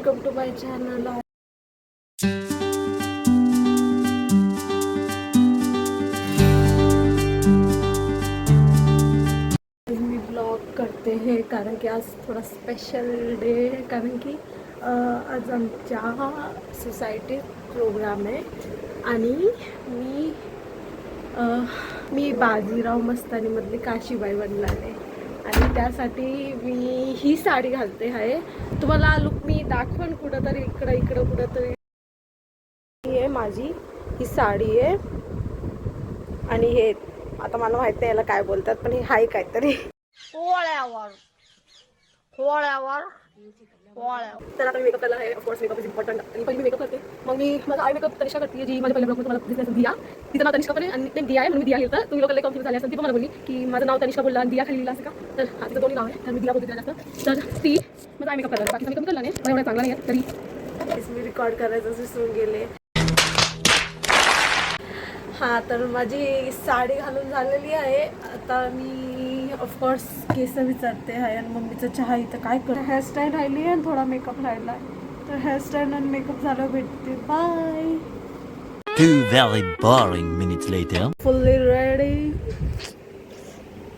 Welcome to my channel. मी blog करते हैं कारण की आज थोडा स्पेशल डे है, कारण की आज आमच्या सोसायटीत प्रोग्राम आहे आणि मी बाजीराव मस्तानीमधली काशीबाई बनणार आहे आणि त्यासाठी मी ही साडी घालते आहे. तुम्हाला लुक मी दाखवण कुठंतरी इकडं कुठंतरी. ही आहे माझी ही साडी आहे आणि हे आता मला माहित नाही याला काय बोलतात, पण हे हाय काहीतरी पोळ्यावर. तर आता मी मेकअप केला आहे. Of course makeup is important. आणि पहिली मी मेकअप करते, मग मी माझा आय मेकअप तनिष्का करते, जी माझ्या पहिल्या ब्लॉगमध्ये मला दिसण्याचं दिया. तिचं नाव तनिष्का पण आहे आणि ते दिया आहे, म्हणून मी दिया लिहिलं. तुम्ही लोकांना कन्फ्युज झाले असं ती पण मला बोलली की माझं नाव तनिष्का बोलला आणि दिया खाली लिहिलं असं का. तर हा तिचं दोन्ही नाव आहे, तर मी दिया बोलते तिला जास्त. तर ती माझा आय मेकअप करणार. बाकीचा मेकअप केला नाही, मला एवढा चांगला नाही आहे तरी मी रेकॉर्ड करायचं विसरून गेले. हां, तर माझी साडी घालून झालेली आहे. आता मी ऑफकोर्स केस विचारते आहे आणि मम्मीचं चहा इथं काय कर. हेअरस्टाईल राहिली आहे आणि थोडा मेकअप राहिला आहे, तर हेअरस्टाईल आणि मेकअप झालं भेटते. Bye. 2 very boring minutes later. Fully ready.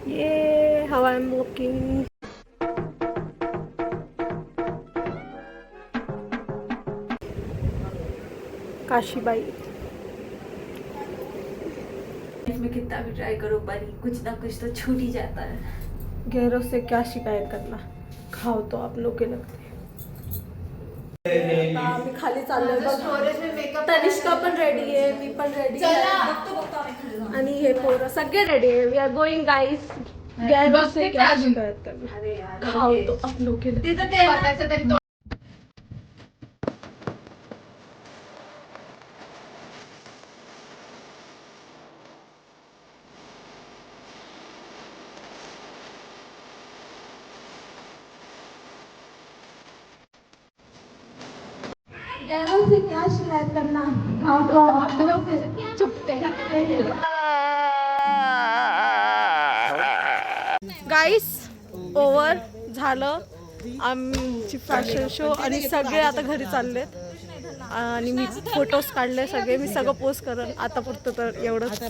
Yeah, how I'm looking. Kashibai. मैं कितना भी ट्राई करूँ पर कुछ ना कुछ तो छूट ही जाता है. गैरों से क्या शिकायत करना, खाओ तो आप लोग के लगते. मी खाली चाललोय बघ. तनिष्का पण रेडी आहे, मी पण रेडी आहे आणि हे पोरं सगळे रेडी आहे. We are going guys. गैरों से क्या शिकायत करना, खाओ तो आप लोग के लगते. गैरों से क्या शिकायत करना, खाओ तो आप लोग चुपते. गाईस ओव्हर झालं आमची फॅशन शो आणि सगळे आता घरी चाललेत आणि मी फोटोज काढले सगळे. मी सगळं पोस्ट करेन आता पुरतं तर एवढंच.